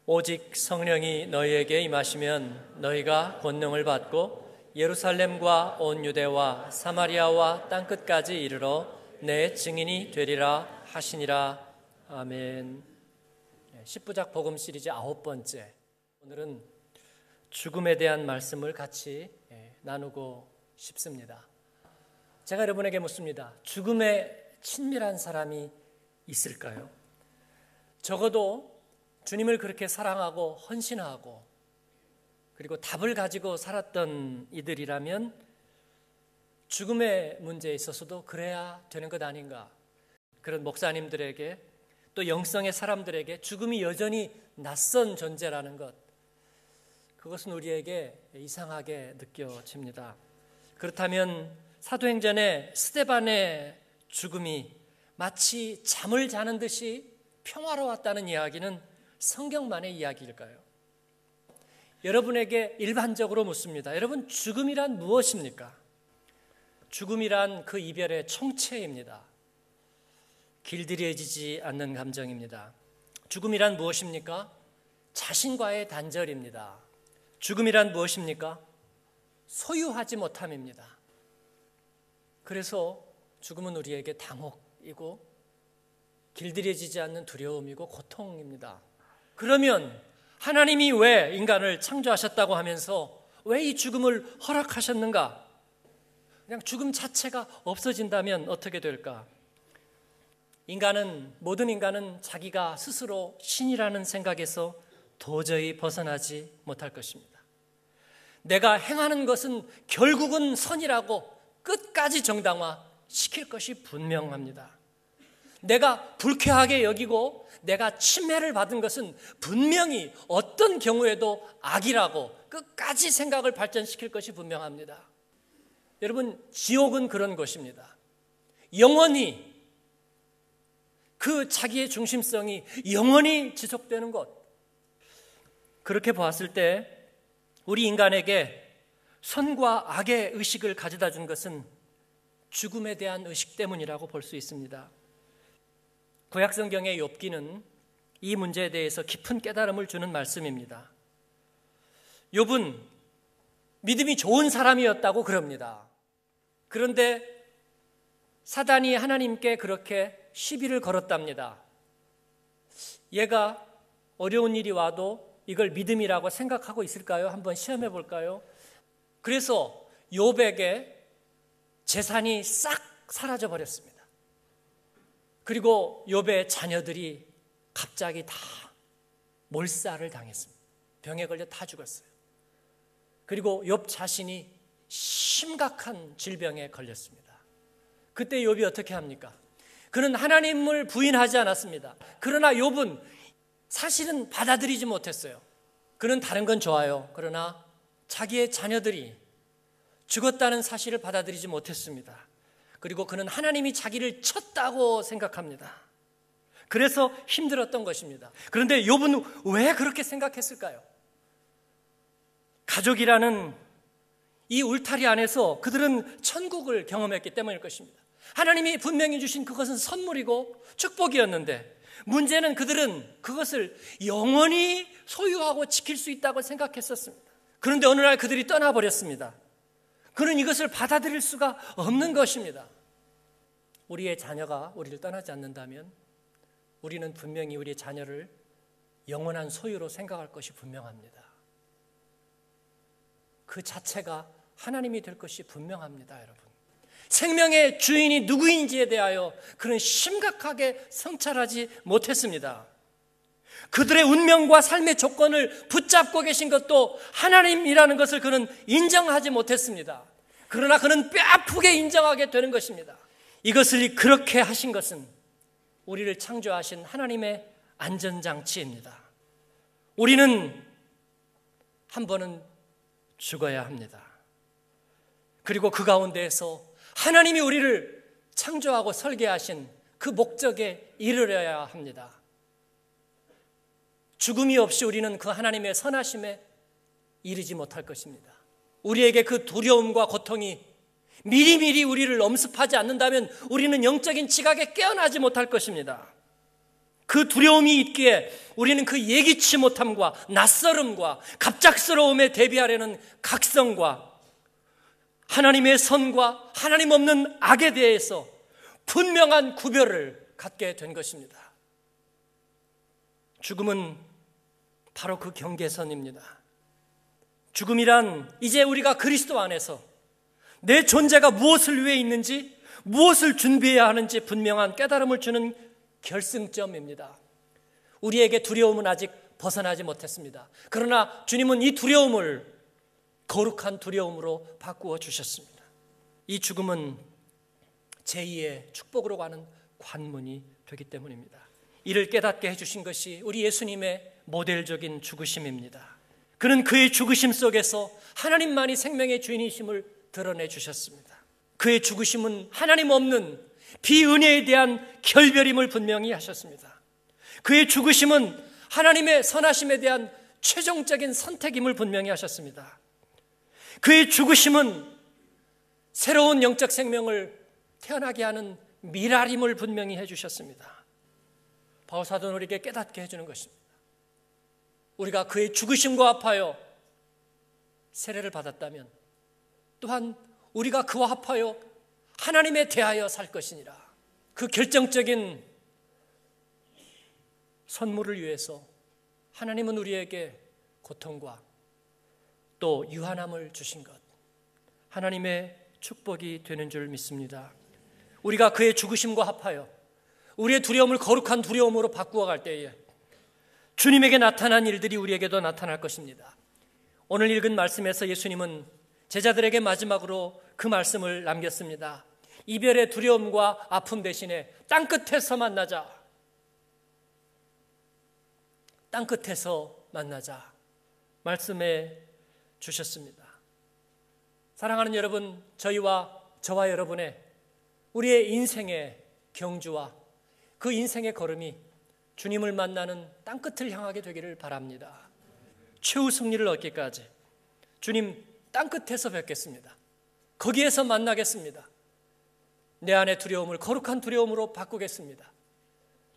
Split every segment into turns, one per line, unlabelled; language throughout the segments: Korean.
오직 성령이 너희에게 임하시면 너희가 권능을 받고 예루살렘과 온 유대와 사마리아와 땅끝까지 이르러 내 증인이 되리라 하시니라. 아멘. 10부작 복음 시리즈 9번째, 오늘은 죽음에 대한 말씀을 같이 나누고 싶습니다. 제가 여러분에게 묻습니다. 죽음에 친밀한 사람이 있을까요? 적어도 주님을 그렇게 사랑하고 헌신하고 그리고 답을 가지고 살았던 이들이라면 죽음의 문제에 있어서도 그래야 되는 것 아닌가. 그런 목사님들에게 또 영성의 사람들에게 죽음이 여전히 낯선 존재라는 것, 그것은 우리에게 이상하게 느껴집니다. 그렇다면 사도행전의 스데반의 죽음이 마치 잠을 자는 듯이 평화로웠다는 이야기는 성경만의 이야기일까요? 여러분에게 일반적으로 묻습니다. 여러분, 죽음이란 무엇입니까? 죽음이란 그 이별의 총체입니다. 길들여지지 않는 감정입니다. 죽음이란 무엇입니까? 자신과의 단절입니다. 죽음이란 무엇입니까? 소유하지 못함입니다. 그래서 죽음은 우리에게 당혹이고 길들여지지 않는 두려움이고 고통입니다. 그러면 하나님이 왜 인간을 창조하셨다고 하면서 왜 이 죽음을 허락하셨는가? 그냥 죽음 자체가 없어진다면 어떻게 될까? 모든 인간은 자기가 스스로 신이라는 생각에서 도저히 벗어나지 못할 것입니다. 내가 행하는 것은 결국은 선이라고 끝까지 정당화시킬 것이 분명합니다. 내가 불쾌하게 여기고 내가 침해를 받은 것은 분명히 어떤 경우에도 악이라고 끝까지 생각을 발전시킬 것이 분명합니다. 여러분, 지옥은 그런 것입니다. 영원히 그 자기의 중심성이 영원히 지속되는 것. 그렇게 보았을 때 우리 인간에게 선과 악의 의식을 가져다 준 것은 죽음에 대한 의식 때문이라고 볼 수 있습니다. 구약성경의 욥기는 이 문제에 대해서 깊은 깨달음을 주는 말씀입니다. 욥은 믿음이 좋은 사람이었다고 그럽니다. 그런데 사단이 하나님께 그렇게 시비를 걸었답니다. 얘가 어려운 일이 와도 이걸 믿음이라고 생각하고 있을까요? 한번 시험해 볼까요? 그래서 욥에게 재산이 싹 사라져 버렸습니다. 그리고 욥의 자녀들이 갑자기 다 몰살을 당했습니다. 병에 걸려 다 죽었어요. 그리고 욥 자신이 심각한 질병에 걸렸습니다. 그때 욥이 어떻게 합니까? 그는 하나님을 부인하지 않았습니다. 그러나 욥은 사실은 받아들이지 못했어요. 그는 다른 건 좋아요. 그러나 자기의 자녀들이 죽었다는 사실을 받아들이지 못했습니다. 그리고 그는 하나님이 자기를 쳤다고 생각합니다. 그래서 힘들었던 것입니다. 그런데 욥은 왜 그렇게 생각했을까요? 가족이라는 이 울타리 안에서 그들은 천국을 경험했기 때문일 것입니다. 하나님이 분명히 주신 그것은 선물이고 축복이었는데 문제는 그들은 그것을 영원히 소유하고 지킬 수 있다고 생각했었습니다. 그런데 어느 날 그들이 떠나버렸습니다. 그는 이것을 받아들일 수가 없는 것입니다. 우리의 자녀가 우리를 떠나지 않는다면 우리는 분명히 우리의 자녀를 영원한 소유로 생각할 것이 분명합니다. 그 자체가 하나님이 될 것이 분명합니다, 여러분. 생명의 주인이 누구인지에 대하여 그는 심각하게 성찰하지 못했습니다. 그들의 운명과 삶의 조건을 붙잡고 계신 것도 하나님이라는 것을 그는 인정하지 못했습니다. 그러나 그는 뼈아프게 인정하게 되는 것입니다. 이것을 그렇게 하신 것은 우리를 창조하신 하나님의 안전장치입니다. 우리는 한 번은 죽어야 합니다. 그리고 그 가운데에서 하나님이 우리를 창조하고 설계하신 그 목적에 이르러야 합니다. 죽음이 없이 우리는 그 하나님의 선하심에 이르지 못할 것입니다. 우리에게 그 두려움과 고통이 미리미리 우리를 엄습하지 않는다면 우리는 영적인 지각에 깨어나지 못할 것입니다. 그 두려움이 있기에 우리는 그 예기치 못함과 낯설음과 갑작스러움에 대비하려는 각성과 하나님의 선과 하나님 없는 악에 대해서 분명한 구별을 갖게 된 것입니다. 죽음은 바로 그 경계선입니다. 죽음이란 이제 우리가 그리스도 안에서 내 존재가 무엇을 위해 있는지, 무엇을 준비해야 하는지 분명한 깨달음을 주는 결승점입니다. 우리에게 두려움은 아직 벗어나지 못했습니다. 그러나 주님은 이 두려움을 거룩한 두려움으로 바꾸어 주셨습니다. 이 죽음은 제2의 축복으로 가는 관문이 되기 때문입니다. 이를 깨닫게 해주신 것이 우리 예수님의 모델적인 죽으심입니다. 그는 그의 죽으심 속에서 하나님만이 생명의 주인이심을 드러내 주셨습니다. 그의 죽으심은 하나님 없는 비은혜에 대한 결별임을 분명히 하셨습니다. 그의 죽으심은 하나님의 선하심에 대한 최종적인 선택임을 분명히 하셨습니다. 그의 죽으심은 새로운 영적 생명을 태어나게 하는 미랄임을 분명히 해주셨습니다. 바울사도는 우리에게 깨닫게 해주는 것입니다. 우리가 그의 죽으심과 합하여 세례를 받았다면 또한 우리가 그와 합하여 하나님에 대하여 살 것이니라. 그 결정적인 선물을 위해서 하나님은 우리에게 고통과 또 유한함을 주신 것, 하나님의 축복이 되는 줄 믿습니다. 우리가 그의 죽으심과 합하여 우리의 두려움을 거룩한 두려움으로 바꾸어 갈 때에 주님에게 나타난 일들이 우리에게도 나타날 것입니다. 오늘 읽은 말씀에서 예수님은 제자들에게 마지막으로 그 말씀을 남겼습니다. 이별의 두려움과 아픔 대신에 땅끝에서 만나자. 땅끝에서 만나자 말씀해 주셨습니다. 사랑하는 여러분, 저와 여러분의 우리의 인생의 경주와 그 인생의 걸음이 주님을 만나는 땅끝을 향하게 되기를 바랍니다. 최후 승리를 얻기까지 주님 땅끝에서 뵙겠습니다. 거기에서 만나겠습니다. 내 안의 두려움을 거룩한 두려움으로 바꾸겠습니다.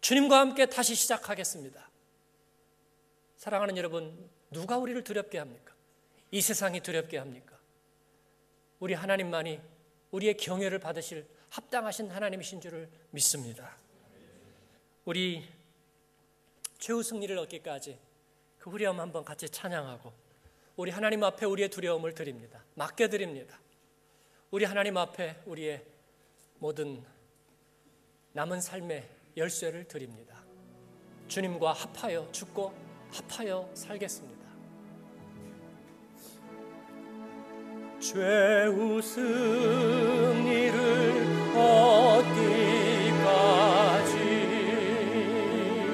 주님과 함께 다시 시작하겠습니다. 사랑하는 여러분, 누가 우리를 두렵게 합니까? 이 세상이 두렵게 합니까? 우리 하나님만이 우리의 경외를 받으실 합당하신 하나님이신 줄을 믿습니다. 우리 최후 승리를 얻기까지 그 후렴 한번 같이 찬양하고 우리 하나님 앞에 우리의 두려움을 드립니다. 맡겨드립니다. 우리 하나님 앞에 우리의 모든 남은 삶의 열쇠를 드립니다. 주님과 합하여 죽고 합하여 살겠습니다. 최후 승리를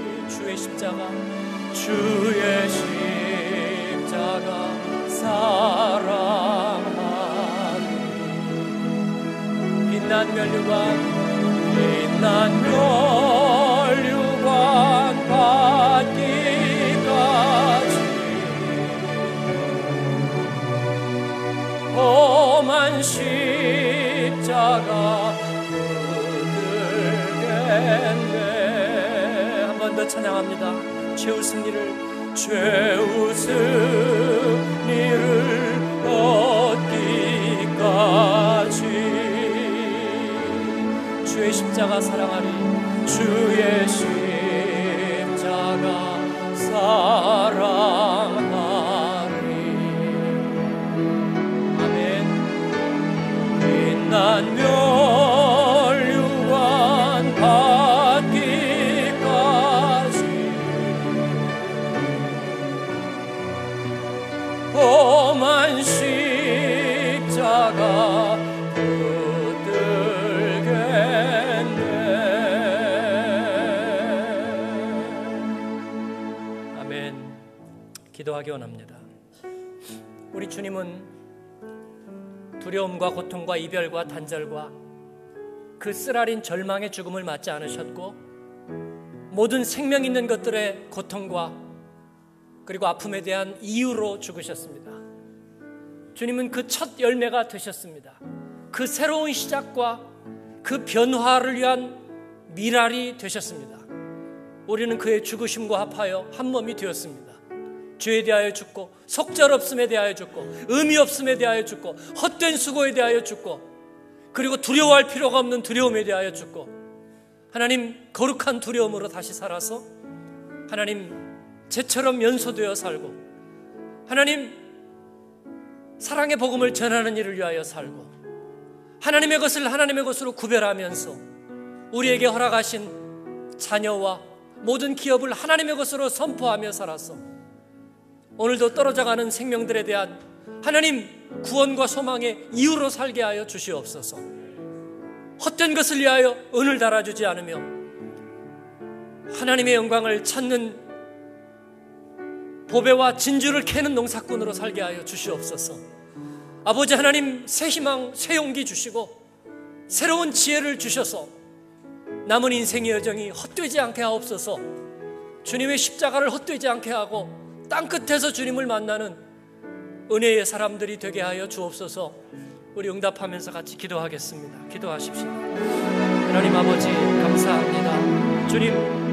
얻기까지 주의 십자가 사랑하리. 빛난 면류관 받기까지 험한 십자가 붙들겠네. 한 번 더 찬양합니다. 최후 승리를 얻기까지 주의 십자가 사랑하리. 주의 십자가 사랑하리. 아멘. 빛난 면류관 받기까지 험한 십자가 붙들겠네. 아멘. 기도하기 원합니다. 우리 주님은 두려움과 고통과 이별과 단절과 그 쓰라린 절망의 죽음을 맞지 않으셨고 모든 생명 있는 것들의 고통과 그리고 아픔에 대한 이유로 죽으셨습니다. 주님은 그 첫 열매가 되셨습니다. 그 새로운 시작과 그 변화를 위한 미랄이 되셨습니다. 우리는 그의 죽으심과 합하여 한 몸이 되었습니다. 죄에 대하여 죽고, 속절없음에 대하여 죽고, 의미 없음에 대하여 죽고, 헛된 수고에 대하여 죽고, 그리고 두려워할 필요가 없는 두려움에 대하여 죽고, 하나님 거룩한 두려움으로 다시 살아서 하나님 재처럼 연소되어 살고, 하나님 사랑의 복음을 전하는 일을 위하여 살고, 하나님의 것을 하나님의 것으로 구별하면서 우리에게 허락하신 자녀와 모든 기업을 하나님의 것으로 선포하며 살아서 오늘도 떨어져가는 생명들에 대한 하나님 구원과 소망의 이유로 살게 하여 주시옵소서. 헛된 것을 위하여 은을 달아주지 않으며 하나님의 영광을 찾는 보배와 진주를 캐는 농사꾼으로 살게 하여 주시옵소서. 아버지 하나님, 새 희망, 새 용기 주시고 새로운 지혜를 주셔서 남은 인생의 여정이 헛되지 않게 하옵소서. 주님의 십자가를 헛되지 않게 하고 땅끝에서 주님을 만나는 은혜의 사람들이 되게 하여 주옵소서. 우리 응답하면서 같이 기도하겠습니다. 기도하십시다. 하나님 아버지 감사합니다. 주님,